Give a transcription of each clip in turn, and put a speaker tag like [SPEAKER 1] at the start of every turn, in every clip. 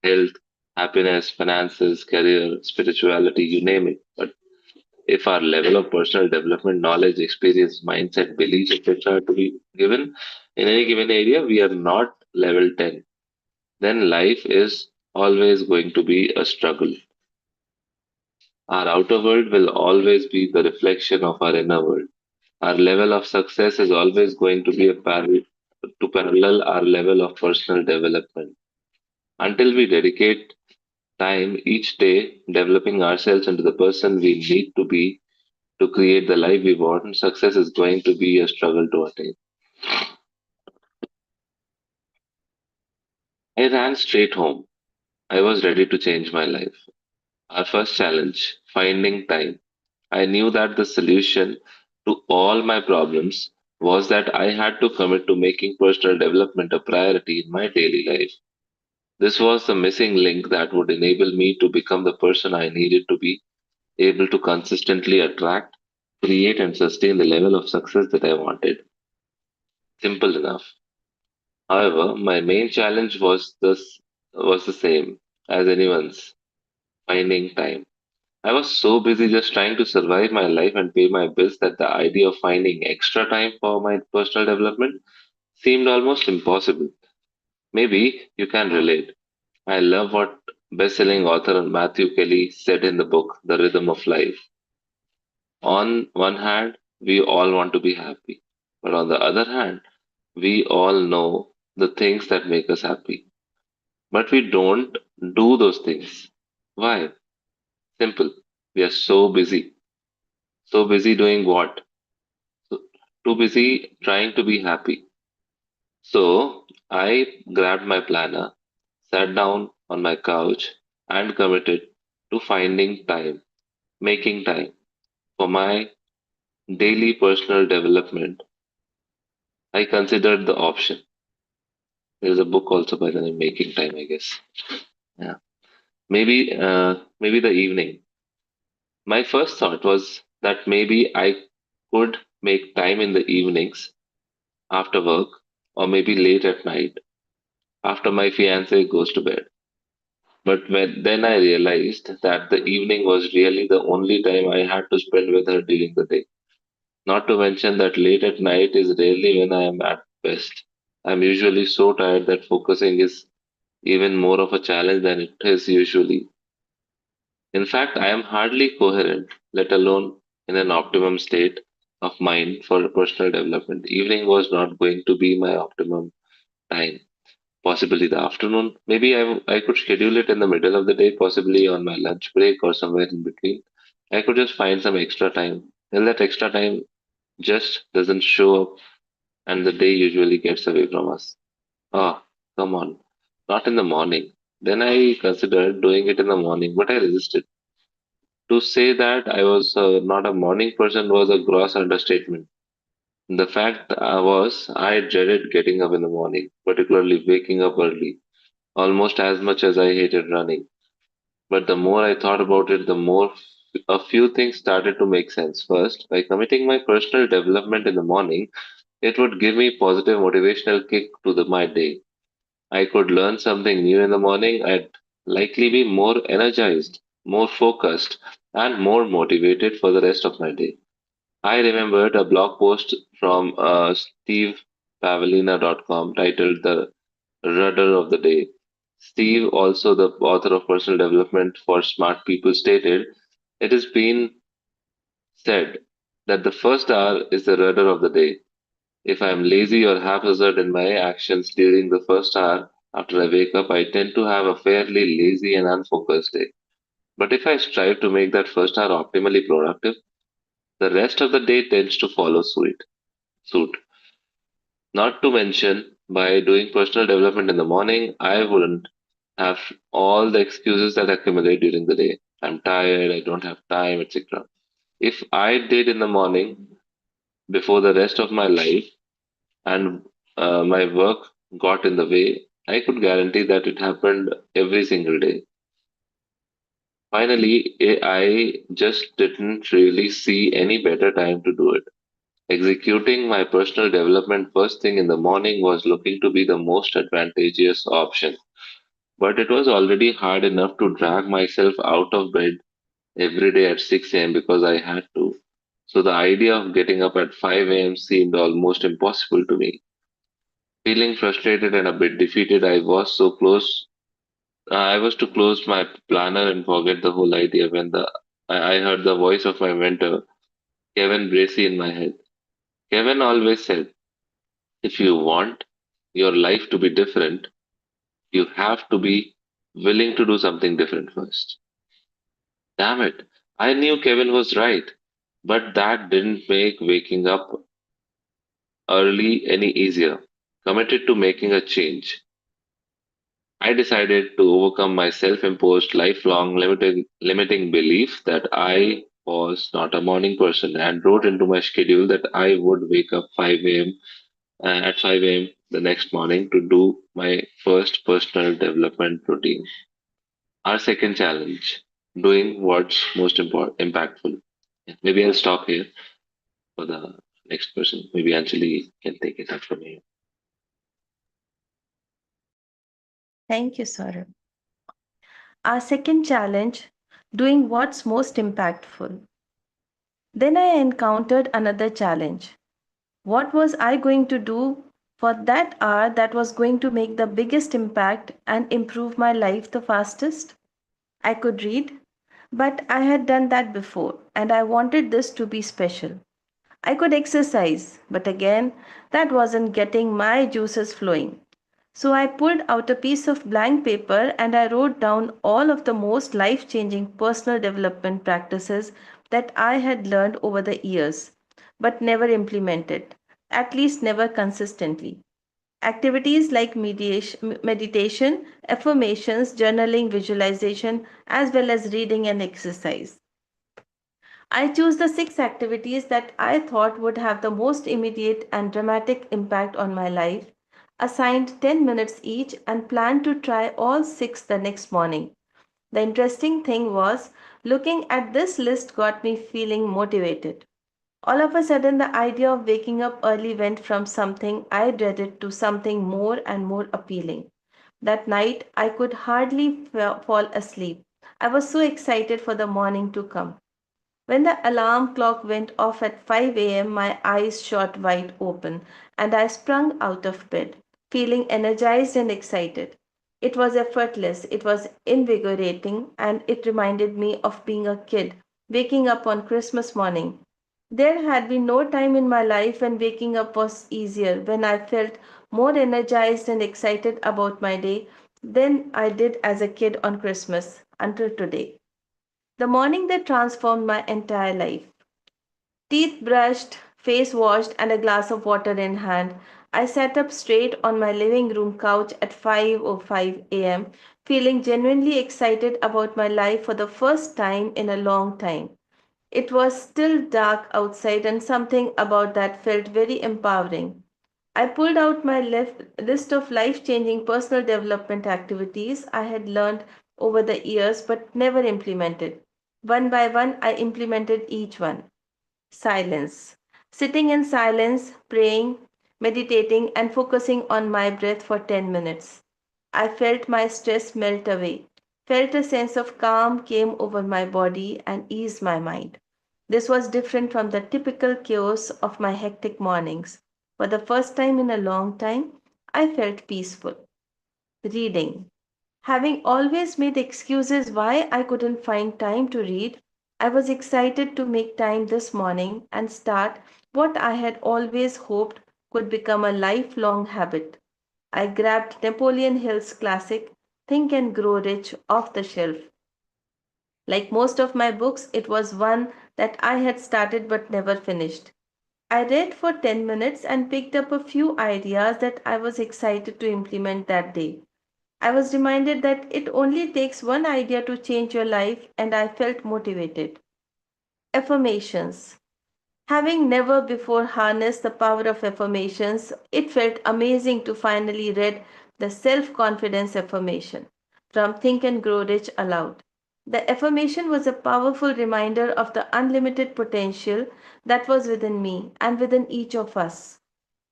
[SPEAKER 1] health, happiness, finances, career, spirituality, you name it. But if our level of personal development, knowledge, experience, mindset, beliefs, etc., to be given in any given area, we are not level 10, then life is always going to be a struggle. Our outer world will always be the reflection of our inner world. Our level of success is always going to be to parallel our level of personal development. Until we dedicate time each day developing ourselves into the person we need to be to create the life we want, success is going to be a struggle to attain. I ran straight home. I was ready to change my life. Our first challenge, finding time. I knew that the solution to all my problems was that I had to commit to making personal development a priority in my daily life. This was the missing link that would enable me to become the person I needed to be, able to consistently attract, create, and sustain the level of success that I wanted. Simple enough. However, my main challenge was the same as anyone's, finding time. I was so busy just trying to survive my life and pay my bills that the idea of finding extra time for my personal development seemed almost impossible. Maybe you can relate. I love what best-selling author Matthew Kelly said in the book The Rhythm of Life. On one hand, we all want to be happy, but on the other hand, we all know the things that make us happy. But we don't do those things. Why? Simple. We are so busy. So busy doing what? So, too busy trying to be happy. So I grabbed my planner, sat down on my couch, and committed to finding time, making time for my daily personal development. I considered the option. There's a book also by the name Making Time, I guess. Yeah. Maybe the evening. My first thought was that maybe I could make time in the evenings after work or maybe late at night after my fiance goes to bed. But then I realized that the evening was really the only time I had to spend with her during the day. Not to mention that late at night is rarely when I am at best. I'm usually so tired that focusing is even more of a challenge than it is usually. In fact, I am hardly coherent, let alone in an optimum state of mind for personal development. Evening was not going to be my optimum time. Possibly the afternoon. Maybe I could schedule it in the middle of the day, possibly on my lunch break or somewhere in between. I could just find some extra time. Well, that extra time just doesn't show up and the day usually gets away from us. Ah, come on. Not in the morning. Then I considered doing it in the morning, but I resisted. To say that I was not a morning person was a gross understatement. The fact I dreaded getting up in the morning, particularly waking up early, almost as much as I hated running. But the more I thought about it, the more a few things started to make sense. First, by committing my personal development in the morning, it would give me positive motivational kick to my day. I could learn something new in the morning. I'd likely be more energized, more focused, and more motivated for the rest of my day. I remembered a blog post from stevepavelina.com titled The Rudder of the Day. Steve, also the author of Personal Development for Smart People, stated, it has been said that the first hour is the rudder of the day. If I am lazy or haphazard in my actions during the first hour after I wake up, I tend to have a fairly lazy and unfocused day. But if I strive to make that first hour optimally productive, the rest of the day tends to follow suit. Not to mention, by doing personal development in the morning, I wouldn't have all the excuses that accumulate during the day. I'm tired, I don't have time, etc. If I did in the morning before the rest of my life and my work got in the way, I could guarantee that it happened every single day. Finally, I just didn't really see any better time to do it. Executing my personal development first thing in the morning was looking to be the most advantageous option. but it was already hard enough to drag myself out of bed every day at 6 a.m. because I had to. So the idea of getting up at 5 a.m. seemed almost impossible to me. Feeling frustrated and a bit defeated, I was to close my planner and forget the whole idea when I heard the voice of my mentor, Kevin Bracey, in my head. Kevin always said, if you want your life to be different, you have to be willing to do something different first. Damn it. I knew Kevin was right, but that didn't make waking up early any easier. Committed to making a change, I decided to overcome my self imposed lifelong limiting belief that I was not a morning person and wrote into my schedule that I would wake up 5 a.m. At 5 a.m. the next morning to do my first personal development routine. Our second challenge, doing what's most impactful. Yeah, maybe I'll stop here for the next person. Maybe Anjali can take it up from here.
[SPEAKER 2] Thank you, Saurabh. Our second challenge, doing what's most impactful. Then I encountered another challenge. What was I going to do for that hour that was going to make the biggest impact and improve my life the fastest? I could read, but I had done that before and I wanted this to be special. I could exercise, but again, that wasn't getting my juices flowing. So I pulled out a piece of blank paper and I wrote down all of the most life changing personal development practices that I had learned over the years, but never implemented, at least never consistently. Activities like meditation, affirmations, journaling, visualization, as well as reading and exercise. I chose the six activities that I thought would have the most immediate and dramatic impact on my life, assigned 10 minutes each, and planned to try all six the next morning. The interesting thing was, looking at this list got me feeling motivated. All of a sudden, the idea of waking up early went from something I dreaded to something more and more appealing. That night, I could hardly fall asleep. I was so excited for the morning to come. When the alarm clock went off at 5 a.m., my eyes shot wide open and I sprung out of bed, feeling energized and excited. It was effortless, it was invigorating, and it reminded me of being a kid waking up on Christmas morning. There had been no time in my life when waking up was easier, when I felt more energized and excited about my day than I did as a kid on Christmas until today. The morning that transformed my entire life. Teeth brushed, face washed, and a glass of water in hand, I sat up straight on my living room couch at 5:05 a.m., feeling genuinely excited about my life for the first time in a long time. It was still dark outside, and something about that felt very empowering. I pulled out my list of life changing personal development activities I had learned over the years but never implemented. One by one, I implemented each one. Silence. Sitting in silence, praying, meditating, and focusing on my breath for 10 minutes. I felt my stress melt away, felt a sense of calm came over my body and eased my mind. This was different from the typical chaos of my hectic mornings. For the first time in a long time, I felt peaceful. Reading. Having always made excuses why I couldn't find time to read, I was excited to make time this morning and start what I had always hoped could become a lifelong habit. I grabbed Napoleon Hill's classic Think and Grow Rich off the shelf. Like most of my books, it was one that I had started but never finished. I read for 10 minutes and picked up a few ideas that I was excited to implement that day. I was reminded that it only takes one idea to change your life, and I felt motivated. Affirmations. Having never before harnessed the power of affirmations, it felt amazing to finally read the self confidence affirmation from Think and Grow Rich aloud. The affirmation was a powerful reminder of the unlimited potential that was within me and within each of us.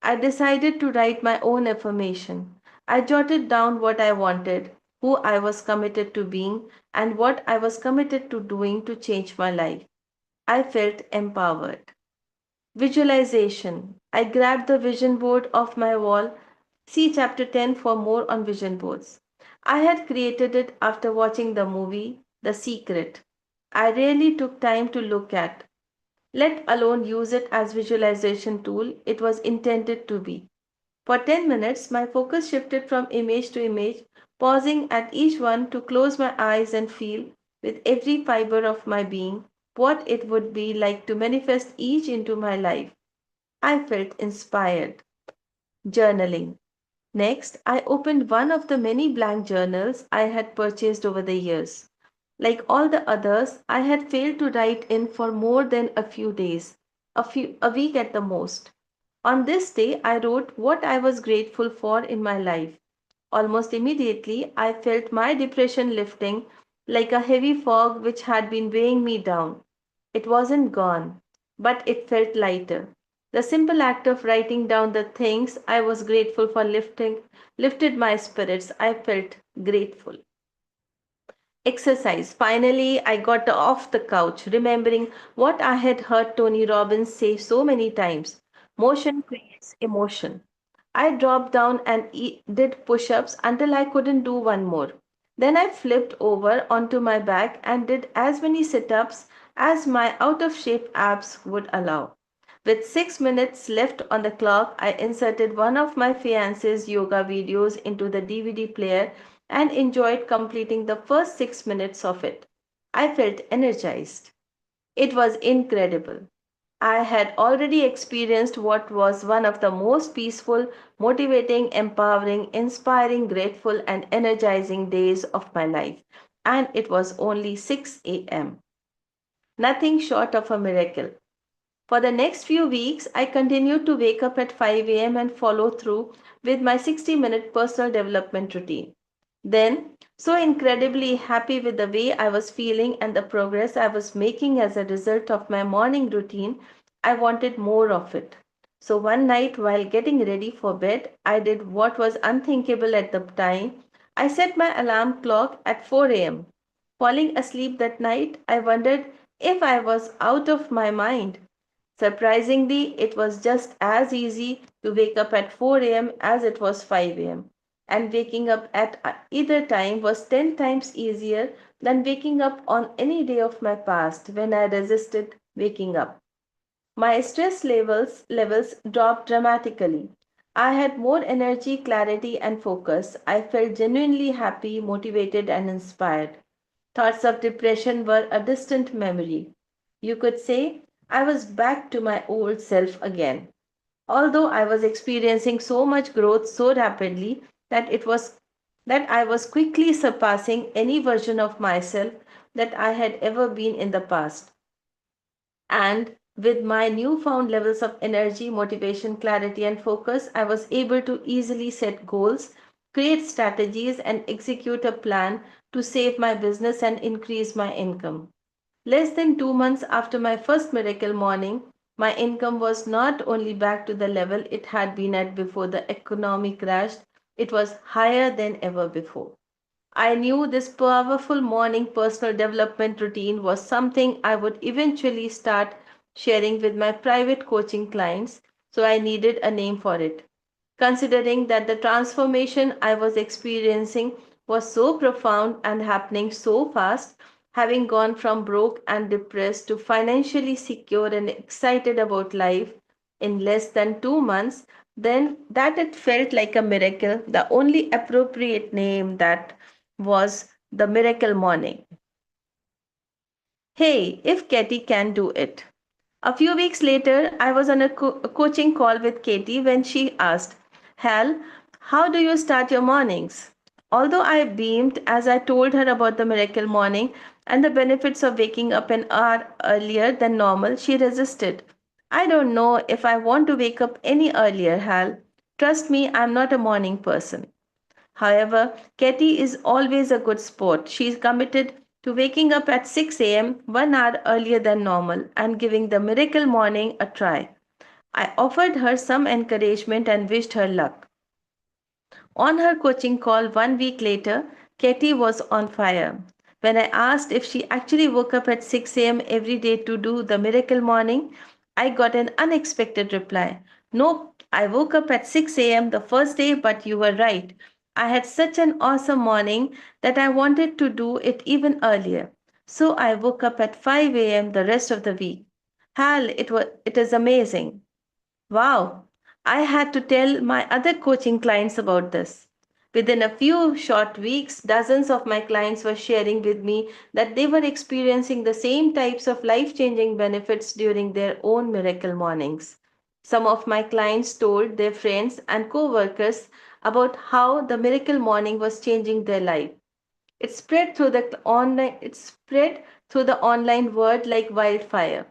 [SPEAKER 2] I decided to write my own affirmation. I jotted down what I wanted. who I was committed to being, and what I was committed to doing to change my life. I felt empowered. Visualization. I grabbed the vision board off my wall. See chapter 10 for more on vision boards. I had created it after watching the movie The Secret. I rarely took time to look at, let alone use it as visualization tool it was intended to be. For 10 minutes, my focus shifted from image to image, pausing at each one to close my eyes and feel, with every fiber of my being, what it would be like to manifest each into my life. I felt inspired. Journaling. Next, I opened one of the many blank journals I had purchased over the years. Like all the others, I had failed to write in for more than a few days, a week at the most. On this day, I wrote what I was grateful for in my life. Almost immediately, I felt my depression lifting like a heavy fog which had been weighing me down. It wasn't gone, but it felt lighter. The simple act of writing down the things I was grateful for lifted my spirits. I felt grateful. Exercise. Finally, I got off the couch, remembering what I had heard Tony Robbins say so many times: motion creates emotion. I dropped down and did push ups until I couldn't do one more. Then I flipped over onto my back and did as many sit ups as my out of shape abs would allow. With 6 minutes left on the clock, I inserted one of my fiance's yoga videos into the DVD player and enjoyed completing the first 6 minutes of it. I felt energized. It was incredible. I had already experienced what was one of the most peaceful, motivating, empowering, inspiring, grateful, and energizing days of my life. And it was only 6 a.m. Nothing short of a miracle. For the next few weeks, I continued to wake up at 5 a.m. and follow through with my 60-minute personal development routine. Then, so incredibly happy with the way I was feeling and the progress I was making as a result of my morning routine, I wanted more of it. So one night while getting ready for bed, I did what was unthinkable at the time. I set my alarm clock at 4 a.m. Falling asleep that night, I wondered if I was out of my mind. Surprisingly, it was just as easy to wake up at 4 a.m. as it was 5 a.m. And waking up at either time was 10 times easier than waking up on any day of my past when I resisted waking up. My stress levels dropped dramatically. I had more energy, clarity, and focus. I felt genuinely happy, motivated, and inspired. Thoughts of depression were a distant memory. You could say I was back to my old self again. Although I was experiencing so much growth so rapidly that I was quickly surpassing any version of myself that I had ever been in the past. And with my newfound levels of energy, motivation, clarity, and focus, I was able to easily set goals, create strategies, and execute a plan to save my business and increase my income. Less than 2 months after my first miracle morning, my income was not only back to the level it had been at before the economy crashed, it was higher than ever before. I knew this powerful morning personal development routine was something I would eventually start sharing with my private coaching clients, so I needed a name for it. Considering that the transformation I was experiencing was so profound and happening so fast, having gone from broke and depressed to financially secure and excited about life in less than 2 months, then that it felt like a miracle. The only appropriate name that was the miracle morning. Hey, if Katie can do it. A few weeks later, I was on a coaching call with Katie when she asked, Hal, how do you start your mornings? Although I beamed as I told her about the miracle morning and the benefits of waking up an hour earlier than normal, she resisted. I don't know if I want to wake up any earlier, Hal. Trust me, I'm not a morning person. However, Katie is always a good sport. She is committed to waking up at 6 a.m., 1 hour earlier than normal, and giving the miracle morning a try. I offered her some encouragement and wished her luck. On her coaching call 1 week later, Katie was on fire. When I asked if she actually woke up at 6 a.m. every day to do the miracle morning, I got an unexpected reply. Nope, I woke up at 6 a.m. the first day, but you were right. I had such an awesome morning that I wanted to do it even earlier. So I woke up at 5 a.m. the rest of the week. Hal, it is amazing. Wow, I had to tell my other coaching clients about this. Within a few short weeks, dozens of my clients were sharing with me that they were experiencing the same types of life changing benefits during their own miracle mornings. Some of my clients told their friends and co workers about how the miracle morning was changing their life. It spread through the online world like wildfire.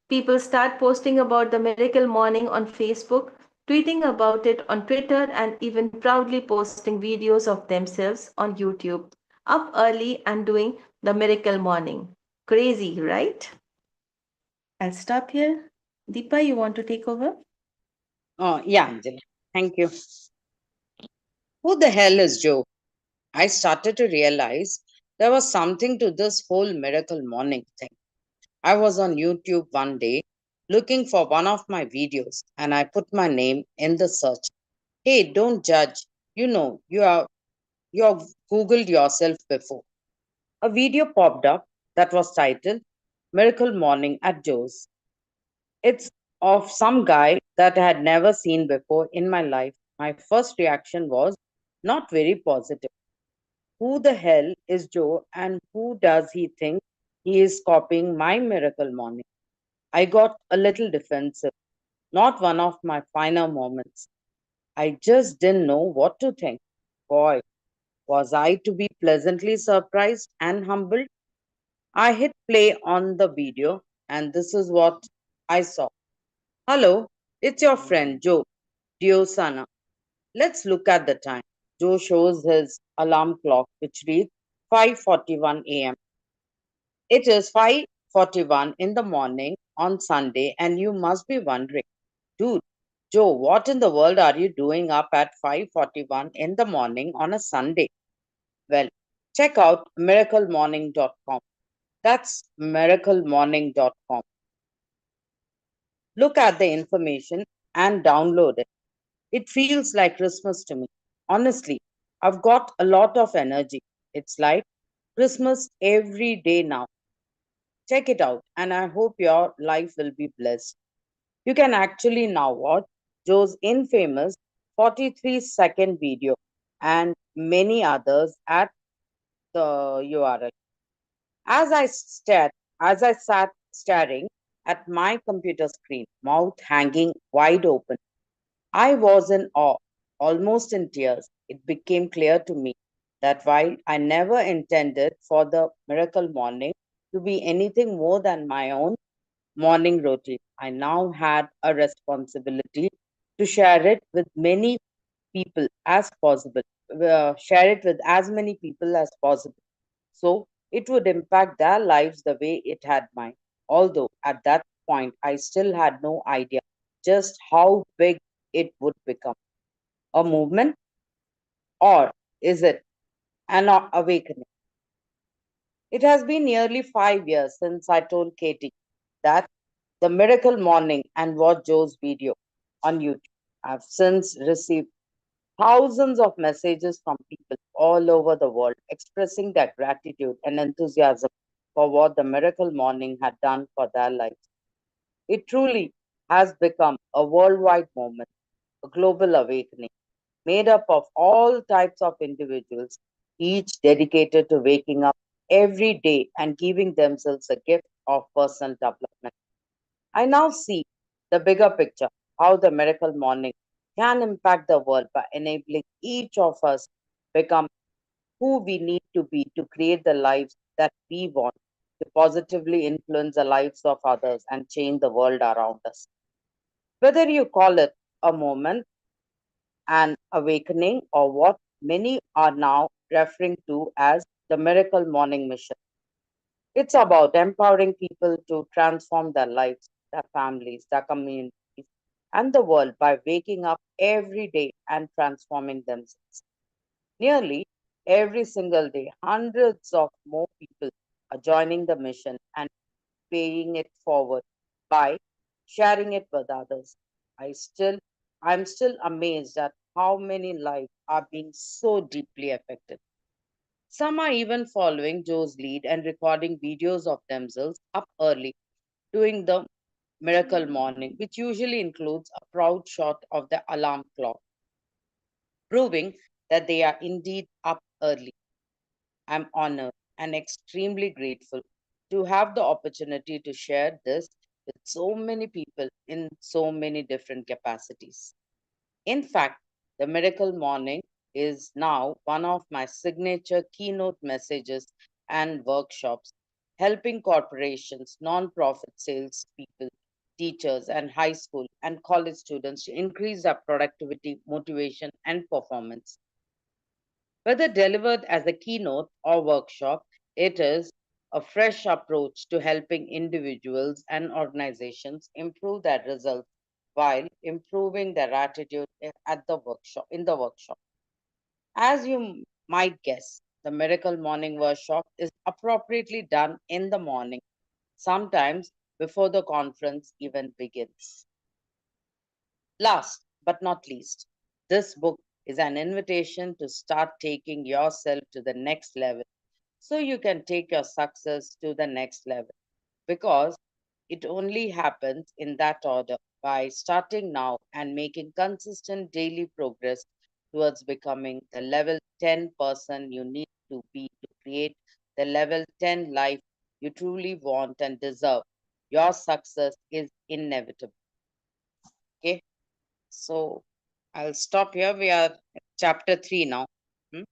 [SPEAKER 2] People start posting about the miracle morning on Facebook, tweeting about it on Twitter, and even proudly posting videos of themselves on YouTube, up early and doing the miracle morning. Crazy, right? I'll stop here. Deepa, you want to take over?
[SPEAKER 3] Yeah, Anjali. Thank you. Who the hell is Joe? I started to realize there was something to this whole miracle morning thing. I was on YouTube one day looking for one of my videos and I put my name in the search. Hey, don't judge. You have Googled yourself before. A video popped up that was titled Miracle Morning at Joe's. It's of some guy that I had never seen before in my life. My first reaction was not very positive. Who the hell is Joe and who does he think he is copying my miracle morning? I got a little defensive, not one of my finer moments. I just didn't know what to think. Boy, was I to be pleasantly surprised and humbled. I hit play on the video, and this is what I saw. Hello, it's your friend Joe Diosana. Let's look at the time. Joe shows his alarm clock, which reads 5:41 a.m. It is 5:41 in the morning on Sunday, and you must be wondering, dude, Joe, what in the world are you doing up at 5:41 in the morning on a Sunday? Well, check out miraclemorning.com. That's miraclemorning.com. Look at the information and download it. It feels like Christmas to me. Honestly, I've got a lot of energy. It's like Christmas every day now. Check it out, and I hope your life will be blessed. You can actually now watch Joe's infamous 43-second video and many others at the URL. As I stared, as I sat staring at my computer screen, mouth hanging wide open, I was in awe, almost in tears. It became clear to me that while I never intended for the miracle morning to be anything more than my own morning routine, I now had a responsibility to share it with many people as possible, share it with as many people as possible. So it would impact their lives the way it had mine. Although at that point, I still had no idea just how big it would become. A movement, or is it an awakening? It has been nearly 5 years since I told Katie that the miracle morning and watched Joe's video on YouTube. I've since received thousands of messages from people all over the world expressing their gratitude and enthusiasm for what the miracle morning had done for their lives. It truly has become a worldwide movement, a global awakening, made up of all types of individuals, each dedicated to waking up every day and giving themselves a gift of personal development. I now see the bigger picture, how the miracle morning can impact the world by enabling each of us become who we need to be to create the lives that we want, to positively influence the lives of others and change the world around us. Whether you call it a moment, an awakening, or what many are now referring to as the miracle morning mission, it's about empowering people to transform their lives, their families, their communities, and the world by waking up every day and transforming themselves. Nearly Every single day, hundreds of more people are joining the mission and paying it forward by sharing it with others. I still, I'm still amazed at how many lives are being so deeply affected. Some are even following Joe's lead and recording videos of themselves up early, doing the miracle morning, which usually includes a proud shot of the alarm clock, proving that they are indeed up early. I'm honored and extremely grateful to have the opportunity to share this with so many people in so many different capacities. In fact, the Miracle Morning is now one of my signature keynote messages and workshops, helping corporations, non-profit salespeople, teachers, and high school and college students to increase their productivity, motivation, and performance. Whether delivered as a keynote or workshop, it is a fresh approach to helping individuals and organizations improve their results while improving their attitude at the workshop in the workshop. As you might guess, the Miracle Morning Workshop is appropriately done in the morning, sometimes before the conference even begins. Last but not least, this book is an invitation to start taking yourself to the next level so you can take your success to the next level because it only happens in that order by starting now and making consistent daily progress towards becoming the level 10 person you need to be to create the level 10 life you truly want and deserve. Your success is inevitable. Okay. So I'll stop here. We are at chapter 3 now. Hmm?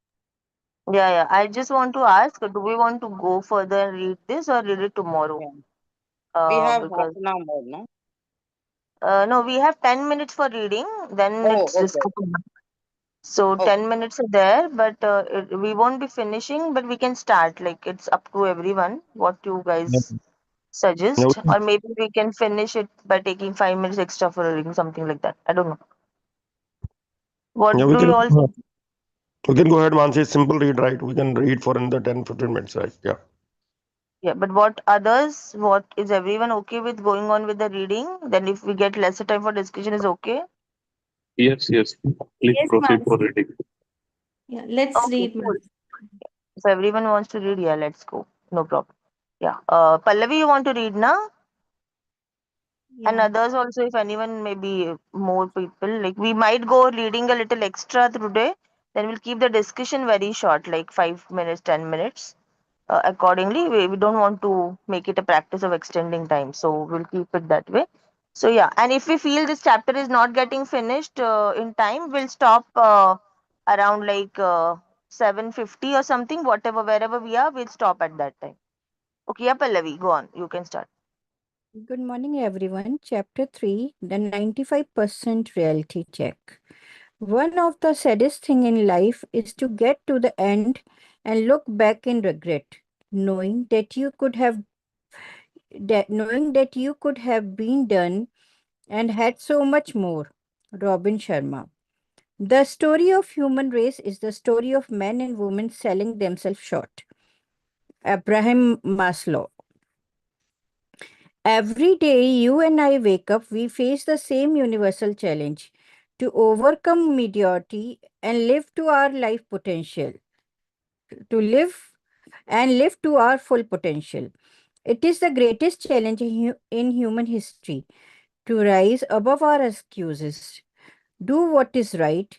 [SPEAKER 4] Yeah, yeah. I just want to ask, do we want to go further and read this or read it tomorrow?
[SPEAKER 3] Yeah. We have half
[SPEAKER 4] Because
[SPEAKER 3] an hour more, no?
[SPEAKER 4] no, we have 10 minutes for reading, then
[SPEAKER 3] Oh,
[SPEAKER 4] it's
[SPEAKER 3] okay.
[SPEAKER 4] discussion. So
[SPEAKER 3] Okay.
[SPEAKER 4] 10 minutes are there, but we won't be finishing, but we can start. Like it's up to everyone what you
[SPEAKER 5] Yeah,
[SPEAKER 4] guys
[SPEAKER 5] yeah,
[SPEAKER 4] suggest, or maybe we can finish it by taking 5 minutes extra for reading, something like that. I don't know.
[SPEAKER 5] yeah,
[SPEAKER 4] What do you all suggest?
[SPEAKER 5] we can go ahead, Mansi. It's simple read, right? We can read for another 10-15 minutes, right? Yeah.
[SPEAKER 4] Yeah, but what others? What is everyone okay with going on with the reading? Then if we get lesser time for discussion, is okay.
[SPEAKER 6] Yes, yes. Please
[SPEAKER 2] Yes,
[SPEAKER 6] proceed for
[SPEAKER 2] Mansi.
[SPEAKER 6] reading.
[SPEAKER 2] Yeah, let's
[SPEAKER 4] Okay,
[SPEAKER 2] read,
[SPEAKER 4] cool.
[SPEAKER 2] Mansi.
[SPEAKER 4] If everyone wants to read, yeah, let's go. No problem. Yeah. Pallavi, you want to read now? And
[SPEAKER 2] Yeah.
[SPEAKER 4] others also, if anyone, maybe more people, like we might go reading a little extra today. Then we'll keep the discussion very short, like 5 minutes, 10 minutes. Accordingly, we don't want to make it a practice of extending time, so we'll keep it that way. So yeah, and if we feel this chapter is not getting finished in time, we'll stop around like 7:50 or something, whatever, wherever we are, we'll stop at that time. Okay, yeah, Pallavi, go on. You can start.
[SPEAKER 7] Good morning, everyone. Chapter 3, The 95% Reality Check. One of the saddest thing in life is to get to the end and look back in regret, knowing knowing that you could have been done and had so much more. Robin Sharma. The story of human race is the story of men and women selling themselves short. Abraham Maslow. Every day you and I wake up, we face the same universal challenge to overcome mediocrity and live to our life potential, to live and live to our full potential. It is the greatest challenge in human history to rise above our excuses, do what is right,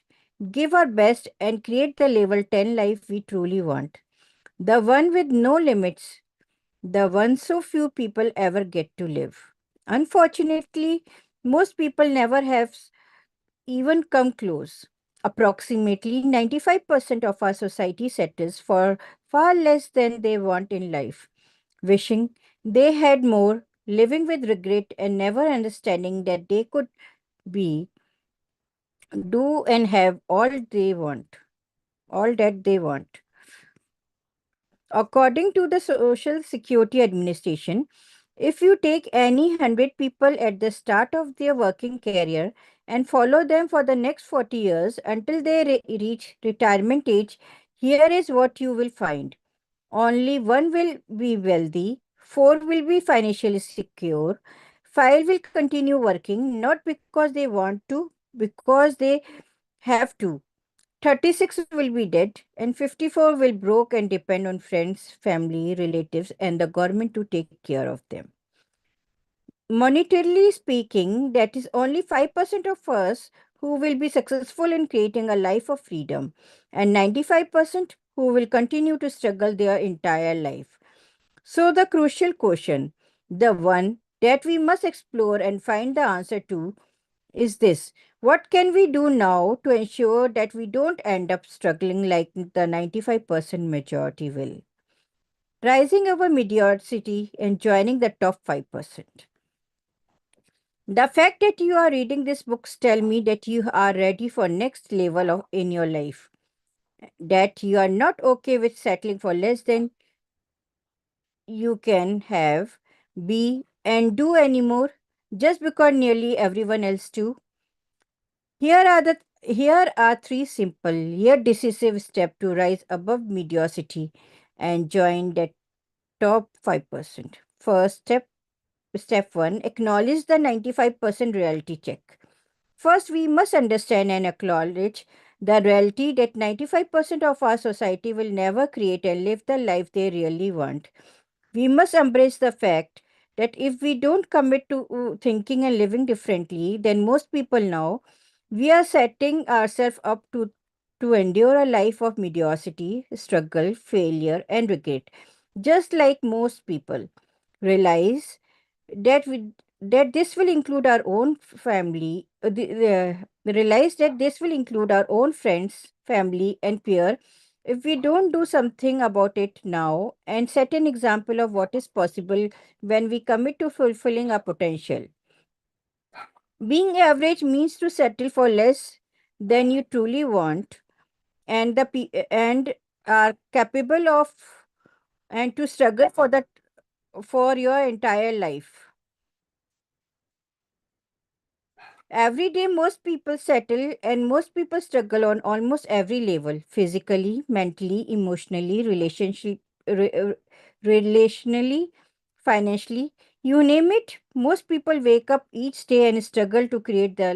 [SPEAKER 7] give our best, and create the level 10 life we truly want. The one with no limits, the one so few people ever get to live. Unfortunately, most people never have even come close. Approximately 95% of our society settles for far less than they want in life, wishing they had more, living with regret, and never understanding that they could be, do, and have all that they want. According to the Social Security Administration, if you take any 100 people at the start of their working career and follow them for the next 40 years until they reach retirement age, Here is what you will find. Only one will be wealthy, four will be financially secure, five will continue working not because they want to, because they have to. 36 will be dead, and 54 will broke and depend on friends, family, relatives, and the government to take care of them. Monetarily speaking, that is only 5% of us who will be successful in creating a life of freedom, and 95% who will continue to struggle their entire life. So, the crucial question, the one that we must explore and find the answer to, is this: what can we do now to ensure that we don't end up struggling like the 95% majority will? Rising over mediocrity and joining the top 5%. The fact that you are reading these books tell me that you are ready for next level of in your life, that you are not okay with settling for less than you can have, be, and do anymore just because nearly everyone else do. Here are three simple yet decisive steps to rise above mediocrity and join the top 5%. First step 1, acknowledge the 95% reality check. First, we must understand and acknowledge the reality that 95% of our society will never create and live the life they really want. We must embrace the fact that if we don't commit to thinking and living differently than most people now, we are setting ourselves up to endure a life of mediocrity, struggle, failure, and regret. Just like most people realize that this will include our own family, realize that this will include our own friends, family, and peer if we don't do something about it now and set an example of what is possible when we commit to fulfilling our potential. Being average means to settle for less than you truly want and and are capable of and to struggle for that for your entire life. Every day, most people settle and most people struggle on almost every level: physically, mentally, emotionally, relationally, financially. You name it, most people wake up each day and struggle to create the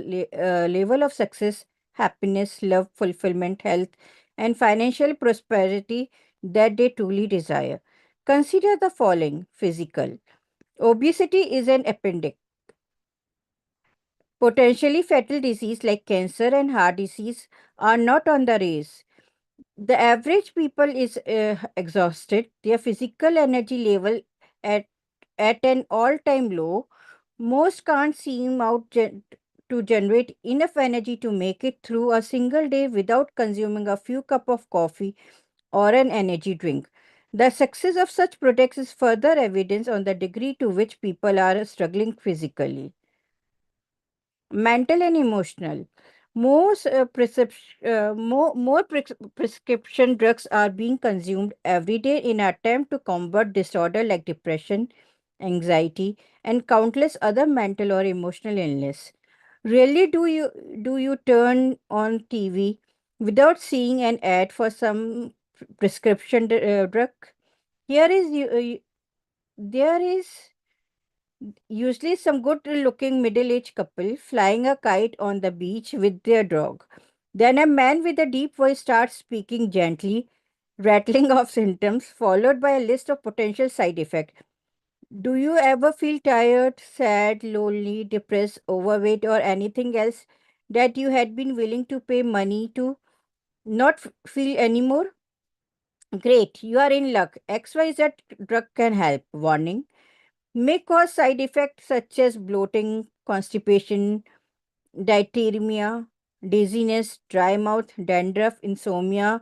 [SPEAKER 7] level of success, happiness, love, fulfillment, health, and financial prosperity that they truly desire. Consider the following: physical. Obesity is an epidemic. Potentially fatal disease like cancer and heart disease are not on the race. The average people is exhausted, their physical energy level at, at an all-time low. Most can't seem to generate enough energy to make it through a single day without consuming a few cups of coffee or an energy drink. The success of such products is further evidence on the degree to which people are struggling physically. Mental and emotional. More prescription drugs are being consumed every day in an attempt to combat disorder like depression, anxiety, and countless other mental or emotional illness. Really, do you turn on TV without seeing an ad for some prescription drug? Here is there is usually some good looking middle aged couple flying a kite on the beach with their dog. Then a man with a deep voice starts speaking gently, rattling off symptoms, followed by a list of potential side effects. Do you ever feel tired, sad, lonely, depressed, overweight, or anything else that you had been willing to pay money to not feel anymore? Great, you are in luck. XYZ drug can help. Warning: may cause side effects such as bloating, constipation, diarrhea, dizziness, dry mouth, dandruff, insomnia,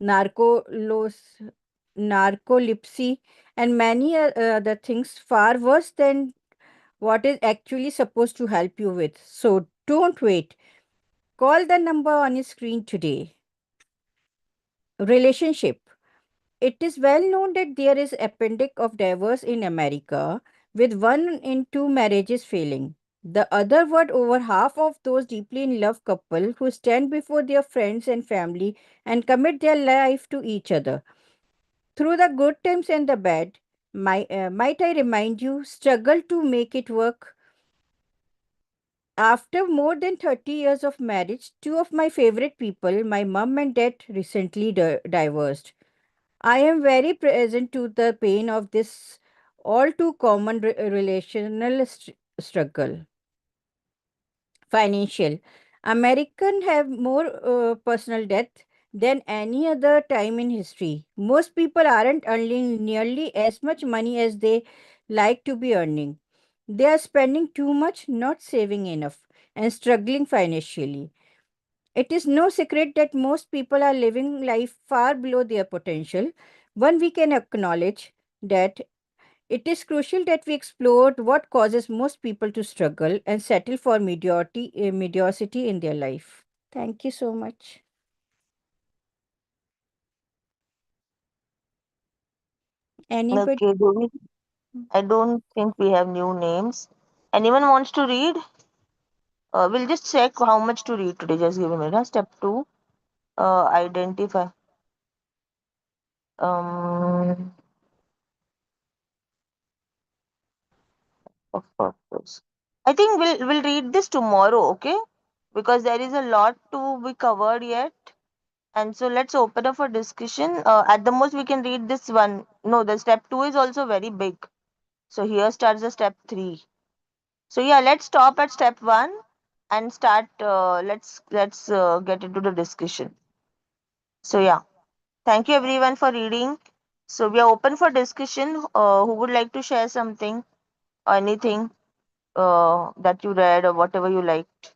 [SPEAKER 7] narcolos- narcolepsy, and many other things far worse than what is actually supposed to help you with. So don't wait. Call the number on your screen today. Relationship. It is well known that there is epidemic of divorce in America, with 1 in 2 marriages failing. The other word, over half of those deeply in love couple who stand before their friends and family and commit their life to each other. Through the good times and the bad, might I remind you, struggle to make it work. After more than 30 years of marriage, two of my favorite people, my mum and dad, recently divorced. I am very present to the pain of this all too common relational struggle. Financial. American have more personal debt than any other time in history. Most people aren't earning nearly as much money as they like to be earning. They are spending too much, not saving enough, and struggling financially. It is no secret that most people are living life far below their potential. One, we can acknowledge that it is crucial that we explore what causes most people to struggle and settle for mediocrity in their life. Thank you so much. Anybody?
[SPEAKER 4] Okay, I don't think we have new names. Anyone wants to read? We'll just check how much to read today. Just give me a minute. Step 2, identify. Um, of purpose. I think we'll read this tomorrow, okay? Because there is a lot to be covered yet. And so let's open up for discussion. At the most, we can read this one. No, the step 2 is also very big. So here starts the step 3. So yeah, let's stop at step 1 and start. Let's get into the discussion. So yeah, thank you everyone for reading. So we are open for discussion. Who would like to share something or anything that you read or whatever you liked?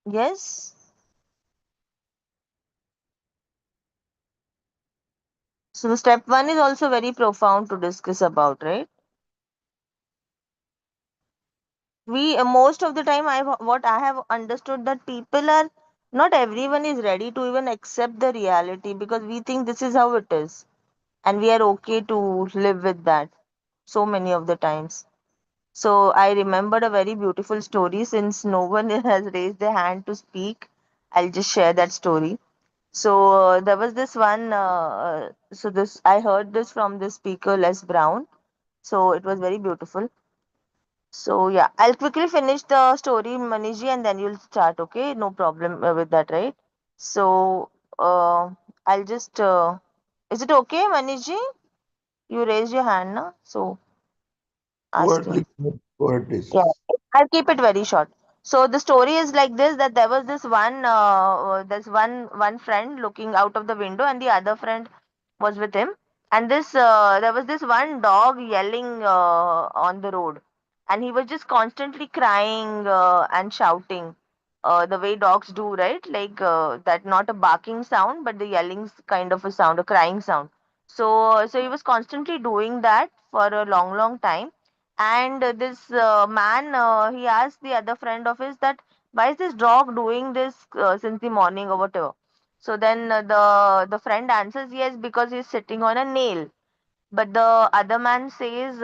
[SPEAKER 4] Yes. So the step 1 is also very profound to discuss about, right? We most of the time what I have understood that people are not everyone is ready to even accept the reality because we think this is how it is and we are okay to live with that so many of the times. So I remembered a very beautiful story. Since no one has raised their hand to speak, I'll just share that story. So there was this one so this I heard this from the speaker Les Brown. So it was very beautiful. So yeah, I'll quickly finish the story, Maniji, and then you'll start. Okay, no problem with that, right? So I'll just. Is it okay, Maniji? You raised your hand, na? So
[SPEAKER 5] Go ahead,
[SPEAKER 4] asking.
[SPEAKER 5] please. Go ahead, please.
[SPEAKER 4] Yeah, I'll keep it very short. So the story is like this: that there was this one friend looking out of the window, and the other friend was with him. And this there was this one dog yelling on the road, and he was just constantly crying and shouting, the way dogs do, right? Like that, not a barking sound, but the yelling kind of a sound, a crying sound. So he was constantly doing that for a long, long time. And this man, he asked the other friend of his that why is this dog doing this since the morning or whatever. So then the friend answers, yes, because he's sitting on a nail. But the other man says,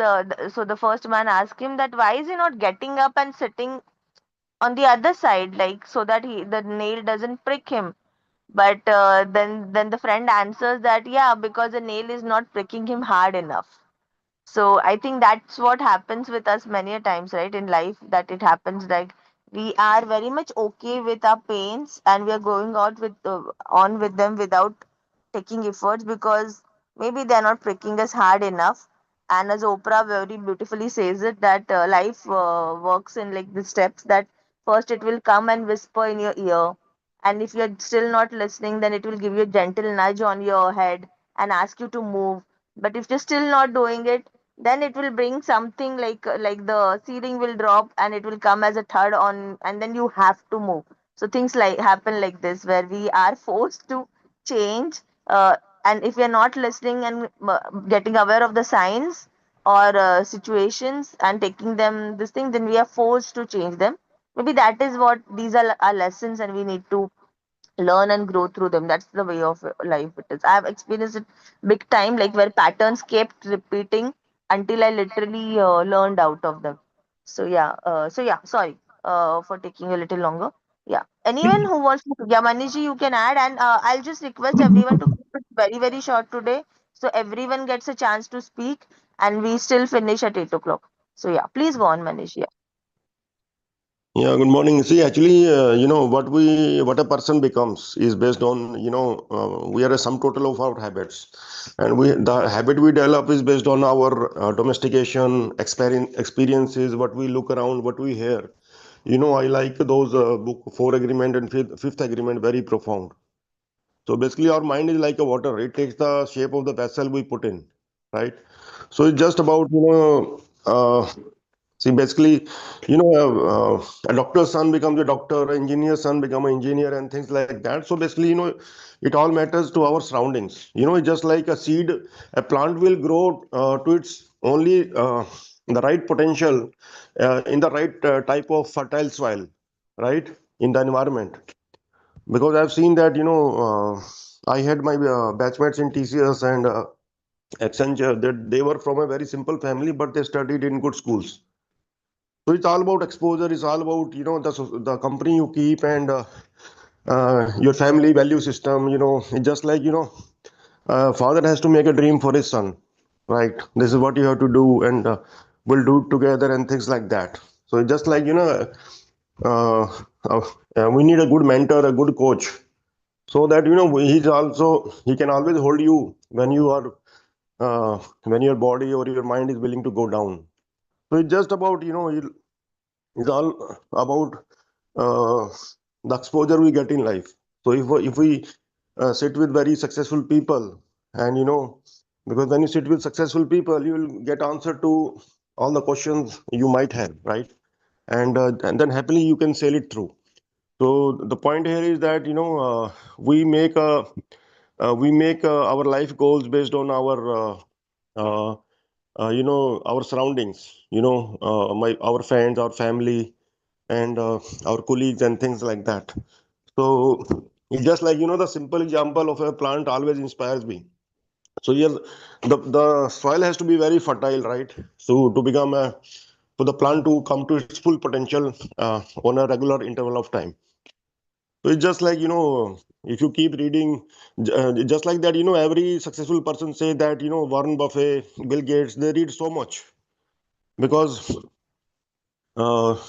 [SPEAKER 4] so the first man asks him that why is he not getting up and sitting on the other side, like so that the nail doesn't prick him. But then the friend answers that yeah, because the nail is not pricking him hard enough. So I think that's what happens with us many a times, right, in life, that it happens like we are very much okay with our pains and we are going out with on with them without taking efforts because maybe they're not pricking us hard enough. And as Oprah very beautifully says it, that life works in like the steps that first it will come and whisper in your ear. And if you're still not listening, then it will give you a gentle nudge on your head and ask you to move. But if you're still not doing it, then it will bring something like the ceiling will drop and it will come as a thud on, and then you have to move. So things like happen like this where we are forced to change, and if we are not listening and getting aware of the signs or situations and taking them this thing, then we are forced to change them. Maybe that is what these are our lessons and we need to learn and grow through them. That's the way of life it is. I have experienced it big time, like where patterns kept repeating until I literally learned out of them. So yeah, sorry for taking a little longer. Yeah. Anyone who wants to, yeah, Maniji, you can add, and I'll just request everyone to keep it very, very short today, so everyone gets a chance to speak, and we still finish at 8 o'clock. So yeah, please go on, Manish. Yeah.
[SPEAKER 5] Yeah, good morning. See, actually, what a person becomes is based on, we are a sum total of our habits, and the habit we develop is based on our domestication, experiences, what we look around, what we hear. I like those book Four Agreement and Fifth Agreement, very profound. So basically, our mind is like a water. It takes the shape of the vessel we put in, right? So it's just about, see, basically, a doctor's son becomes a doctor, an engineer's son becomes an engineer, and things like that. So basically, it all matters to our surroundings. It's just like a seed. A plant will grow to its only the right potential in the right type of fertile soil, right, in the environment. Because I've seen that, I had my batchmates in TCS and Accenture, that they were from a very simple family, but they studied in good schools. So it's all about exposure. It's all about, the company you keep and your family value system. It's just like, father has to make a dream for his son, right? This is what you have to do, and we'll do it together and things like that. So it's just like, uh, uh, we need a good mentor, a good coach, so that, he can always hold you when you are, when your body or your mind is willing to go down. So it's just about, it's all about uh, the exposure we get in life. So if we sit with very successful people, and because when you sit with successful people, you will get answer to all the questions you might have, right? And then happily you can sail it through. So the point here is that, we make our life goals based on uh, our surroundings, our friends, our family, and our colleagues and things like that. So it's just like, the simple example of a plant always inspires me. So here, the soil has to be very fertile, right? So for the plant to come to its full potential on a regular interval of time. So it's just like, if you keep reading, just like that, every successful person say that, Warren Buffett, Bill Gates, they read so much, because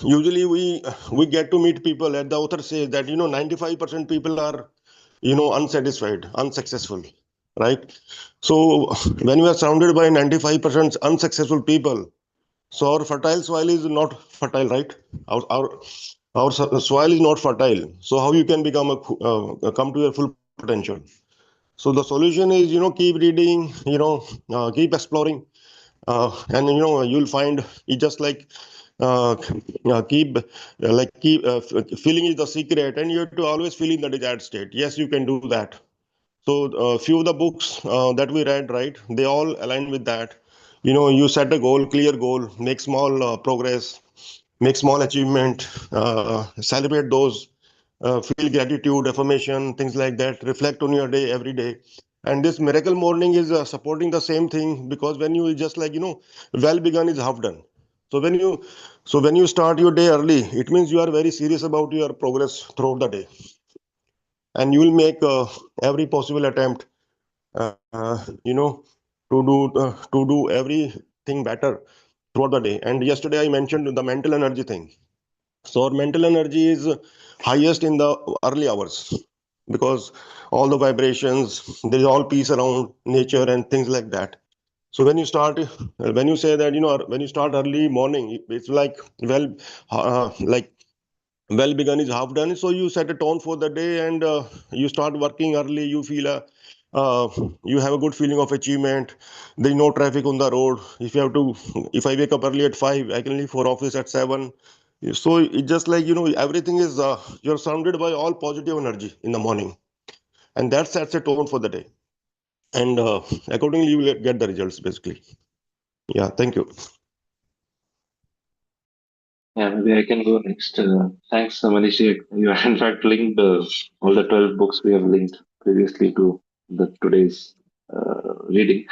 [SPEAKER 5] usually we get to meet people, and the author says that, 95% people are, unsatisfied, unsuccessful, right? So when we are surrounded by 95% unsuccessful people, so our fertile soil is not fertile, right? Our soil is not fertile. So how you can come to your full potential? So the solution is, keep reading, keep exploring, and you'll find it. Just like keep feeling is the secret, and you have to always feel in the desired state. Yes, you can do that. So few of the books that we read, right, they all align with that. You set a goal, clear goal, make small progress, make small achievement, celebrate those, feel gratitude, affirmation, things like that, reflect on your day every day. And this miracle morning is supporting the same thing, because when you just like, well begun is half done. So when you start your day early, it means you are very serious about your progress throughout the day, and you will make every possible attempt, to do everything better throughout the day. And yesterday I mentioned the mental energy thing. So our mental energy is highest in the early hours, because all the vibrations, there is all peace around nature and things like that. So when you say that, when you start early morning, it's like, like, well begun is half done. So you set a tone for the day, and you start working early. You feel uh, you have a good feeling of achievement. There is no traffic on the road. If I wake up early at 5, I can leave for office at 7. So it's just like, everything is, you're surrounded by all positive energy in the morning, and that sets a tone for the day. And accordingly, you will get the results, basically. Yeah, thank you.
[SPEAKER 1] Yeah, maybe I can go next. Thanks, Manishi. You have in fact linked all the 12 books we have linked previously to the today's reading.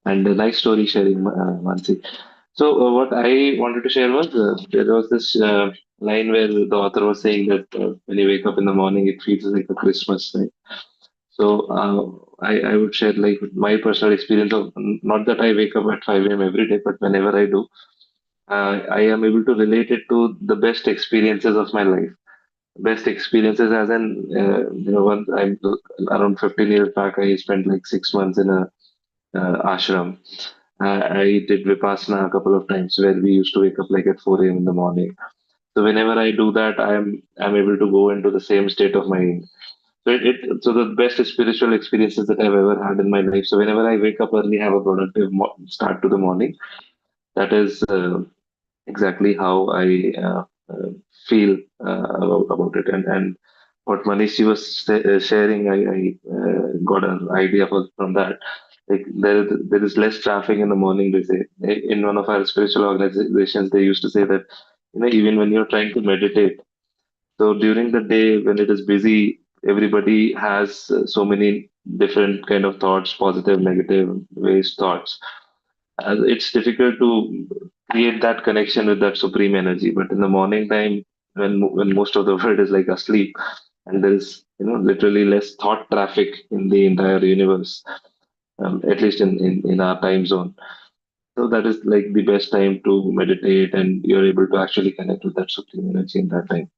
[SPEAKER 1] And a nice story sharing, Mansi. So, what I wanted to share was there was this line where the author was saying that when you wake up in the morning, it feels like a Christmas, right? So, I would share like my personal experience of not that I wake up at 5 a.m. every day, but whenever I do, I am able to relate it to the best experiences of my life. Best experiences, as in, once I'm around 15 years back, I spent like 6 months in a ashram. I did Vipassana a couple of times where we used to wake up like at 4 a.m. in the morning. So whenever I do that, I'm able to go into the same state of mind. So so the best spiritual experiences that I've ever had in my life. So whenever I wake up early, have a productive start to the morning. That is exactly how I feel about it. And what Manishi was sharing, I got an idea from that. Like there is less traffic in the morning. They say in one of our spiritual organizations, they used to say that even when you're trying to meditate, so during the day when it is busy, everybody has so many different kind of thoughts, positive, negative ways thoughts. It's difficult to create that connection with that supreme energy. But in the morning time, when most of the world is like asleep, and there is literally less thought traffic in the entire universe, at least in our time zone. So that is like the best time to meditate, and you're able to actually connect with that supreme energy in that time.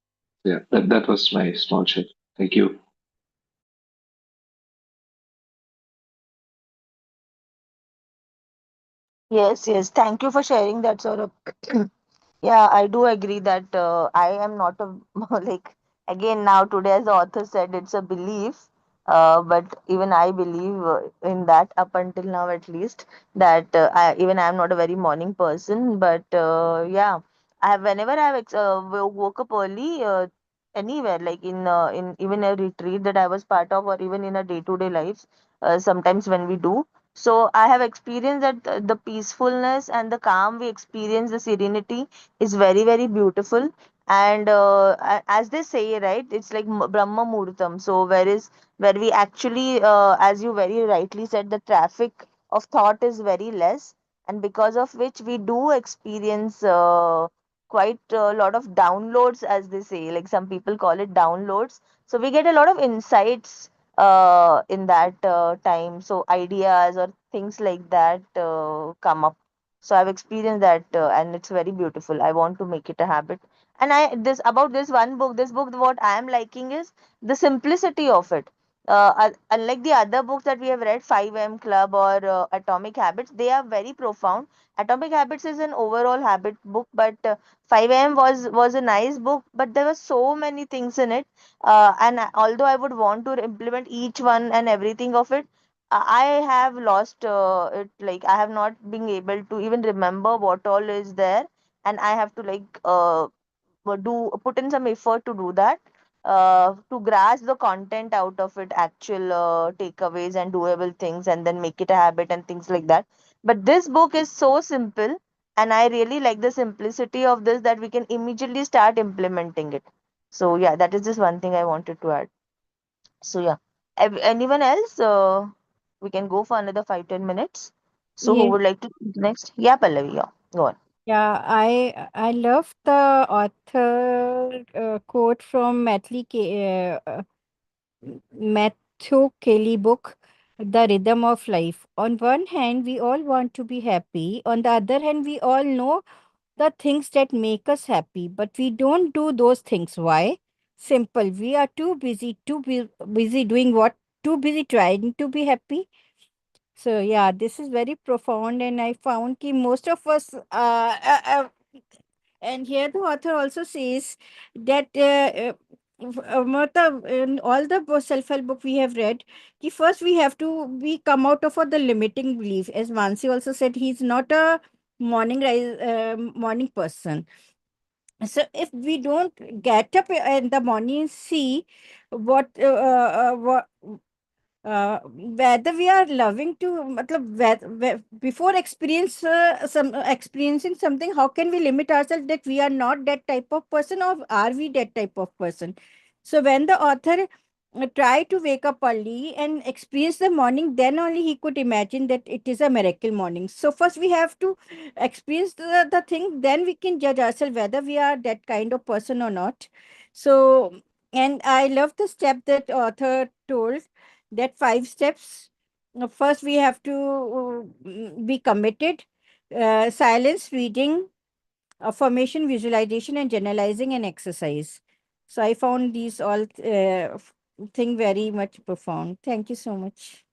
[SPEAKER 1] Yeah, that was my small share. Thank you.
[SPEAKER 4] Yes, yes. Thank you for sharing that sort of. Yeah, I do agree that I am not a like again now today, as the author said, it's a belief. But even I believe in that up until now, at least, that even I am not a very morning person. But yeah, I have whenever I have woke up early, anywhere like in even a retreat that I was part of, or even in a day-to-day life, sometimes when we do. So I have experienced that the peacefulness and the calm we experience, the serenity is very, very beautiful. And as they say, right, it's like Brahma Muhurtam. So where we actually, as you very rightly said, the traffic of thought is very less, and because of which we do experience quite a lot of downloads, as they say. Like some people call it downloads. So we get a lot of insights in that time. So ideas or things like that come up. So I've experienced that, and it's very beautiful. I want to make it a habit. And I this about this one book. This book, what I am liking is the simplicity of it. Unlike the other books that we have read, 5 a.m. Club or Atomic Habits, they are very profound. Atomic Habits is an overall habit book, but 5 a.m. was a nice book, but there were so many things in it. Although I would want to implement each one and everything of it, I have lost it. Like I have not been able to even remember what all is there, and I have to like do put in some effort to do that, to grasp the content out of it, actual takeaways and doable things, and then make it a habit and things like that. But this book is so simple, and I really like the simplicity of this, that we can immediately start implementing it. So yeah, that is just one thing I wanted to add. So yeah, anyone else? We can go for another 5-10 minutes. So who
[SPEAKER 7] Yes.
[SPEAKER 4] would like to speak next? Yeah, Pallavi, yeah, go on.
[SPEAKER 7] Yeah, I love the author quote from Matthew Kelly book, The Rhythm of Life. On one hand, we all want to be happy. On the other hand, we all know the things that make us happy, but we don't do those things. Why? Simple. We are busy doing what? Too busy trying to be happy. So yeah, this is very profound, and I found that most of us, and here the author also says that in all the self-help book we have read, first we have to be come out of the limiting belief. As Mansi also said, he's not a morning person. So if we don't get up in the morning and see what whether we are loving to before experiencing something, how can we limit ourselves that we are not that type of person, or are we that type of person? So when the author try to wake up early and experience the morning, then only he could imagine that it is a miracle morning. So first we have to experience the thing, then we can judge ourselves whether we are that kind of person or not. So, and I love the step that author told, that 5 steps. First we have to be committed, silence, reading, affirmation, visualization, and generalizing and exercise. So I found these all thing very much profound. Thank you so much.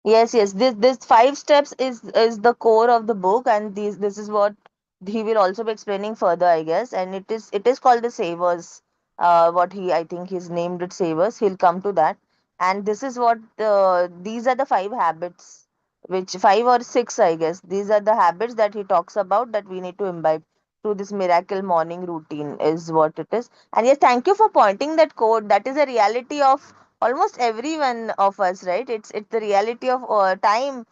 [SPEAKER 4] Yes, yes. This 5 steps is the core of the book, and this is what he will also be explaining further, I guess. And it is called the Savers. What he I think he's named it Savers. He'll come to that. And this is what these are the 5 habits, which 5 or 6, I guess. These are the habits that he talks about that we need to imbibe through this miracle morning routine is what it is. And yes, thank you for pointing that code. That is a reality of almost every one of us, right? It's the reality of time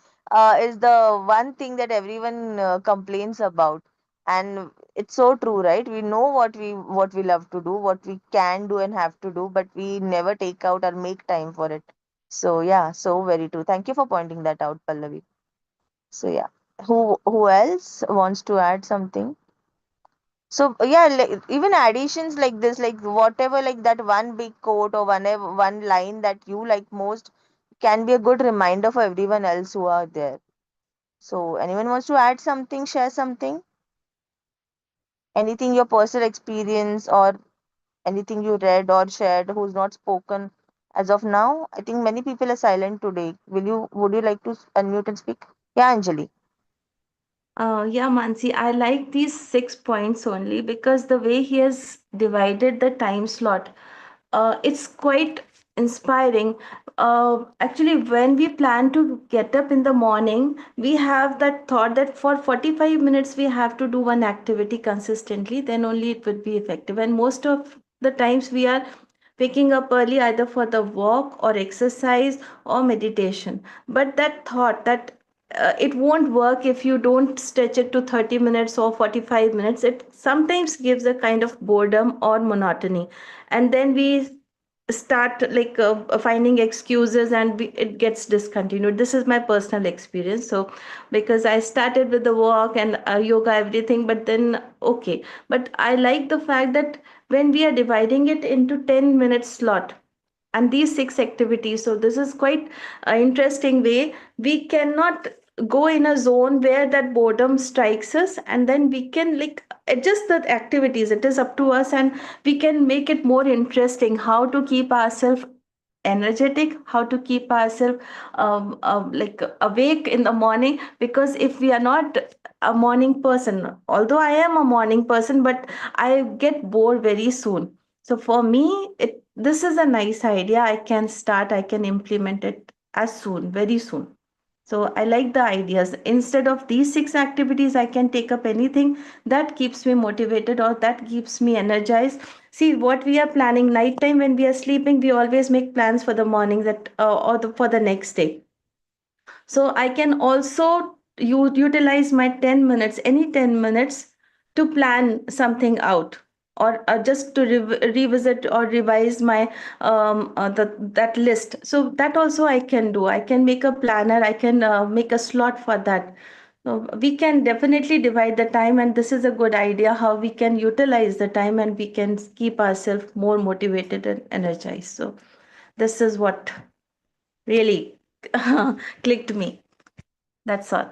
[SPEAKER 4] is the one thing that everyone complains about, and it's so true, right? We know what we love to do, what we can do and have to do, but we never take out or make time for it. So yeah, so very true. Thank you for pointing that out, Pallavi. So yeah, who else wants to add something? So yeah, like, even additions like this, like whatever, like that one big quote or one line that you like most can be a good reminder for everyone else who are there. So anyone wants to add something, share something, anything your personal experience or anything you read or shared who's not spoken as of now? I think many people are silent today. Would you like to unmute and speak? Yeah, Anjali.
[SPEAKER 2] Yeah, Mansi, I like these 6 points only because the way he has divided the time slot, it's quite inspiring. Actually, when we plan to get up in the morning, we have that thought that for 45 minutes we have to do one activity consistently, then only it would be effective. And most of the times we are waking up early either for the walk or exercise or meditation. But that thought that it won't work if you don't stretch it to 30 minutes or 45 minutes, it sometimes gives a kind of boredom or monotony, and then we start like finding excuses and it gets discontinued. This is my personal experience. So because I started with the walk and yoga everything, but then okay, but I like the fact that when we are dividing it into 10 minutes slot and these 6 activities, so this is quite an interesting way. We cannot go in a zone where that boredom strikes us, and then we can like adjust the activities. It is up to us, and we can make it more interesting how to keep ourselves energetic, how to keep ourselves like awake in the morning. Because if we are not a morning person, although I am a morning person, but I get bored very soon. So for me, this is a nice idea. I can start, I can implement it as soon, very soon. So I like the ideas. Instead of these 6 activities, I can take up anything that keeps me motivated or that keeps me energized. See what we are planning nighttime when we are sleeping, we always make plans for the morning that for the next day. So I can also utilize my 10 minutes, any 10 minutes, to plan something out, or just to revisit or revise my that list. So that also I can do. I can make a planner, I can make a slot for that. So we can definitely divide the time, and this is a good idea how we can utilize the time and we can keep ourselves more motivated and energized. So this is what really clicked me. That's all.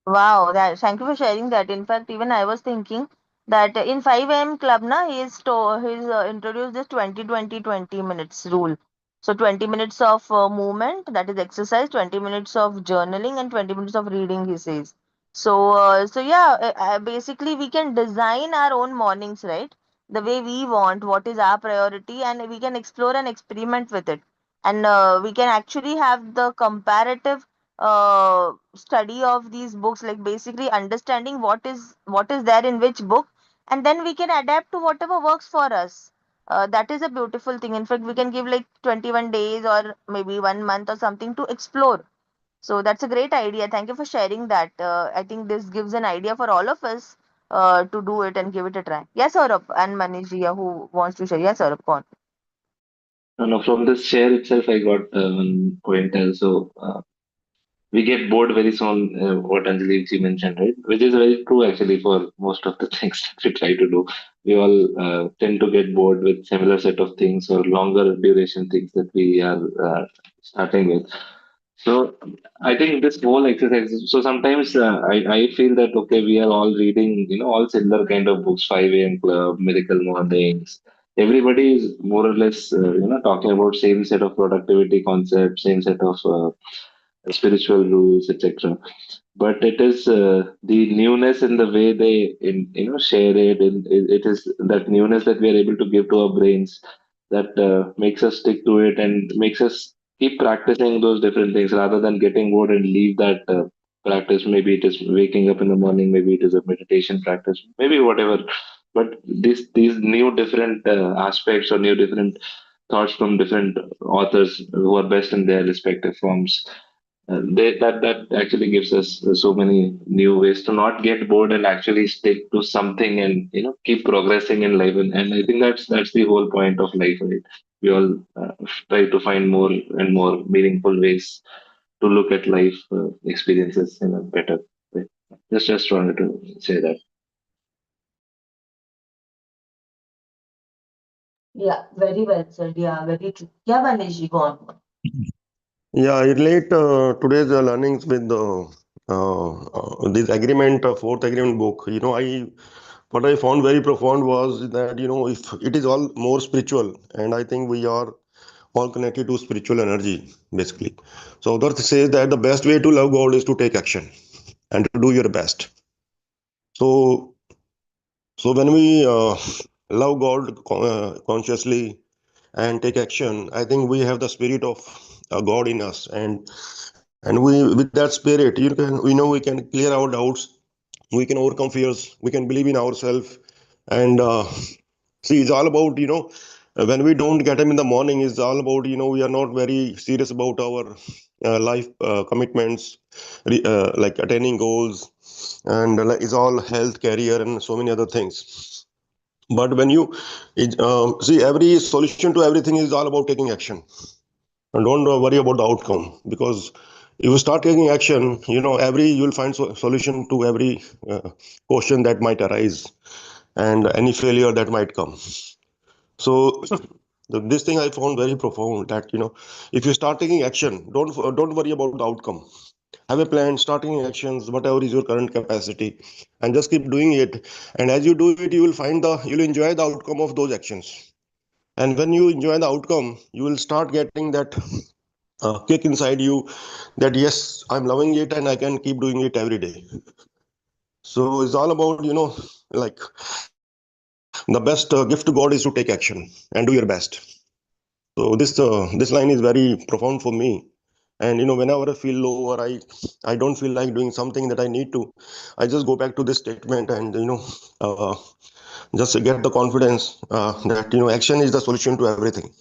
[SPEAKER 4] Wow, thank you for sharing that. In fact, even I was thinking that in 5 a.m. club, na, he's introduced this 20 minutes rule. So 20 minutes of movement, that is exercise, 20 minutes of journaling, and 20 minutes of reading, he says. So yeah, basically we can design our own mornings, right? The way we want, what is our priority, and we can explore and experiment with it. And we can actually have the comparative study of these books, like basically understanding what is there in which book, and then we can adapt to whatever works for us. That is a beautiful thing. In fact, we can give like 21 days or maybe 1 month or something to explore. So that's a great idea. Thank you for sharing that. I think this gives an idea for all of us to do it and give it a try. Yes, Saurabh and Manish, who wants to share? Yes, Saurabh, go on.
[SPEAKER 1] No, from this share itself, I got one pointer. So we get bored very soon. What Anjali ji mentioned, right? Which is very true actually for most of the things that we try to do. We all tend to get bored with similar set of things or longer duration things that we are starting with. So I think this whole exercise. So sometimes I feel that okay, we are all reading all similar kind of books, 5 a.m. Club, Miracle Mornings. Everybody is more or less talking about same set of productivity concepts, same set of spiritual rules, etc. But it is the newness in the way they share it, and it is that newness that we are able to give to our brains that makes us stick to it and makes us keep practicing those different things rather than getting bored and leave that practice. Maybe it is waking up in the morning, maybe it is a meditation practice, maybe whatever. But these new different aspects or new different thoughts from different authors who are best in their respective forms, that actually gives us so many new ways to not get bored and actually stick to something and keep progressing in life. And I think that's the whole point of life, right? We all try to find more and more meaningful ways to look at life experiences in a better way. Just wanted to say that.
[SPEAKER 4] Yeah, very well said. Yeah, very true. Yeah, Manish, go on.
[SPEAKER 5] Yeah, I relate today's learnings with this agreement, fourth agreement book. I what I found very profound was that if it is all more spiritual, and I think we are all connected to spiritual energy basically. So Darth says that the best way to love God is to take action and to do your best. So so when we love God consciously and take action, I think we have the spirit of God in us, and we with that spirit, we can clear our doubts, we can overcome fears, we can believe in ourselves, and see, it's all about when we don't get them in the morning, it's all about we are not very serious about our life commitments, like attaining goals, and it's all health, career, and so many other things. But when you see, every solution to everything is all about taking action, and don't worry about the outcome, because if you start taking action, every you'll find solution to every question that might arise and any failure that might come. So this thing I found very profound, that if you start taking action, don't worry about the outcome. Have a plan, start taking actions, whatever is your current capacity, and just keep doing it. And as you do it, you'll enjoy the outcome of those actions. And when you enjoy the outcome, you will start getting that kick inside you, that yes, I'm loving it and I can keep doing it every day. So it's all about like the best gift to God is to take action and do your best. So this line is very profound for me. And whenever I feel low, or I don't feel like doing something that I need to, I just go back to this statement, and uh, just get the confidence that action is the solution to everything.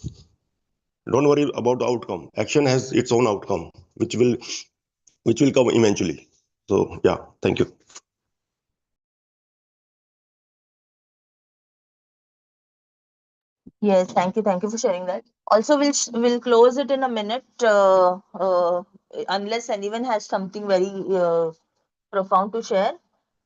[SPEAKER 5] Don't worry about the outcome. Action has its own outcome, which will come eventually. So yeah, thank you.
[SPEAKER 4] Yes, thank you. Thank you for sharing that. Also, we'll close it in a minute, unless anyone has something very profound to share.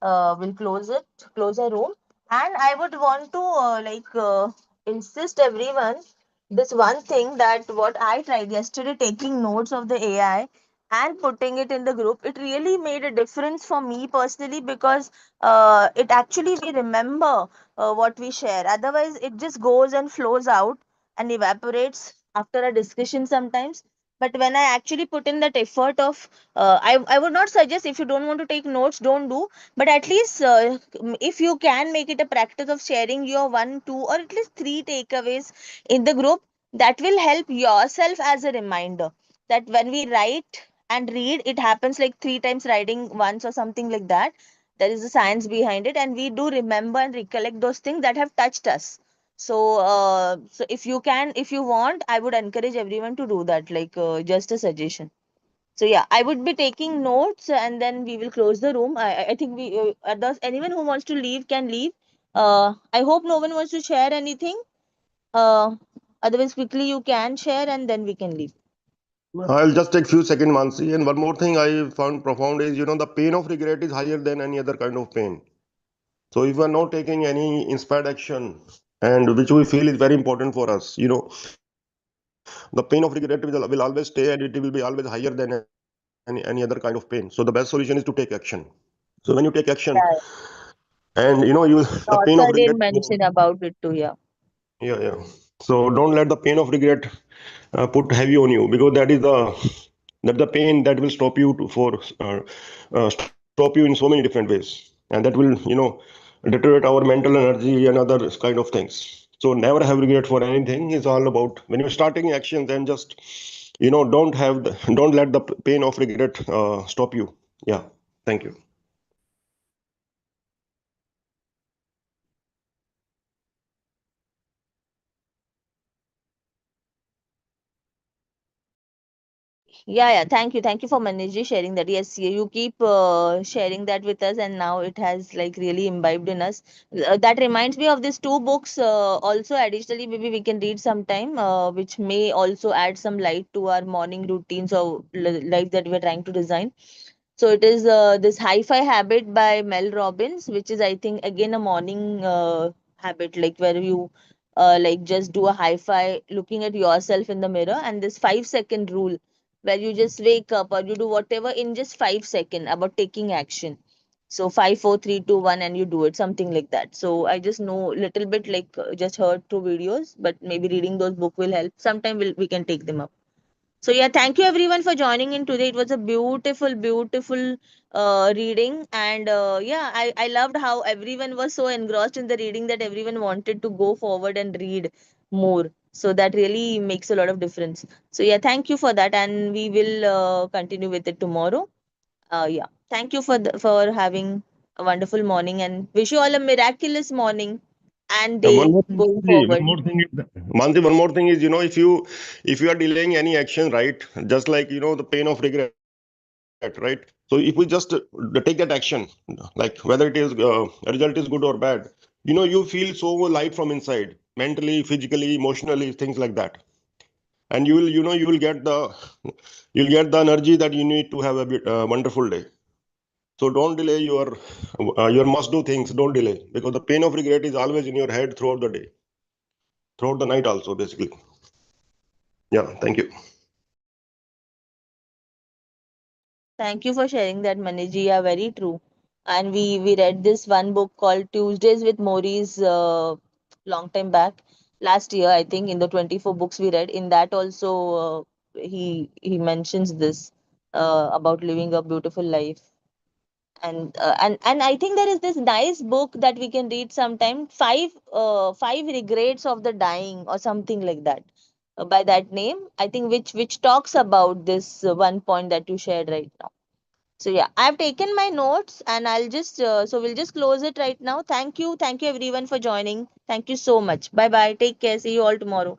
[SPEAKER 4] We'll close our room. And I would want to insist everyone this one thing, that what I tried yesterday, taking notes of the AI and putting it in the group, it really made a difference for me personally, because it actually we remember what we share. Otherwise, it just goes and flows out and evaporates after a discussion sometimes. But when I actually put in that effort of, I would not suggest, if you don't want to take notes, don't do, but at least if you can make it a practice of sharing your one, two, or at least three takeaways in the group, that will help yourself as a reminder that when we write and read, it happens like three times writing once or something like that. There is a science behind it, and we do remember and recollect those things that have touched us. So if you can, if you want, I would encourage everyone to do that, just a suggestion. So yeah, I would be taking notes, and then we will close the room. I think we does anyone who wants to leave can leave. I hope no one wants to share anything. uh Otherwise, quickly you can share and then we can leave.
[SPEAKER 5] I'll just take few seconds, Mansi. And one more thing I found profound is, the pain of regret is higher than any other kind of pain. So if we are not taking any inspired action, and which we feel is very important for us, the pain of regret will always stay, and it will be always higher than any other kind of pain. So the best solution is to take action. So when you take action,
[SPEAKER 4] Yeah,
[SPEAKER 5] and you
[SPEAKER 4] the
[SPEAKER 5] the pain of
[SPEAKER 4] author
[SPEAKER 5] regret,
[SPEAKER 4] did mention about it too. Yeah.
[SPEAKER 5] yeah. So don't let the pain of regret put heavy on you, because that the pain that will stop you stop you in so many different ways, and that will deteriorate our mental energy and other kind of things. So never have regret for anything. Is all about when you're starting action, then just don't let the pain of regret stop you. Yeah. Thank you.
[SPEAKER 4] Yeah. Thank you for Maniji sharing that. Yes, you keep sharing that with us, and now it has like really imbibed in us. That reminds me of these two books. Also, additionally, maybe we can read sometime, which may also add some light to our morning routines or life that we're trying to design. So it is this Hi-Fi Habit by Mel Robbins, which is I think again a morning habit, like where you like just do a hi-fi looking at yourself in the mirror, and this 5 second rule where you just wake up or you do whatever in just 5 seconds about taking action. So 5, 4, 3, 2, 1, and you do it, something like that. So I just know little bit, like just heard through videos, but maybe reading those book will help. Sometime we can take them up. So yeah, thank you everyone for joining in today. It was a beautiful reading, and yeah, I loved how everyone was so engrossed in the reading that everyone wanted to go forward and read more. So that really makes a lot of difference. So yeah, thank you for that, and we will continue with it tomorrow. Yeah, thank you for having a wonderful morning, and wish you all a miraculous morning and
[SPEAKER 5] One
[SPEAKER 4] day
[SPEAKER 5] more thing,
[SPEAKER 4] going
[SPEAKER 5] Mansi, one
[SPEAKER 4] forward.
[SPEAKER 5] more thing is, Mansi, one more thing is, if you are delaying any action, right? Just like the pain of regret, right? So if we just take that action, like whether it is result is good or bad, you feel so light from inside, mentally, physically, emotionally, things like that, and you'll get the energy that you need to have wonderful day. So don't delay your must do things. Don't delay, because the pain of regret is always in your head throughout the day, throughout the night also, basically. Yeah, thank you.
[SPEAKER 4] Thank you for sharing that, Maniji. Yeah, very true. And we read this one book called Tuesdays with Maurice long time back, last year, I think, in the 24 books we read. In that also, he mentions this about living a beautiful life. And I think there is this nice book that we can read sometime. Five regrets of the dying or something like that. By that name, I think, which talks about this one point that you shared right now. So yeah, I've taken my notes, and I'll just so we'll just close it right now. Thank you everyone for joining. Thank you so much. Bye bye. Take care. See you all tomorrow.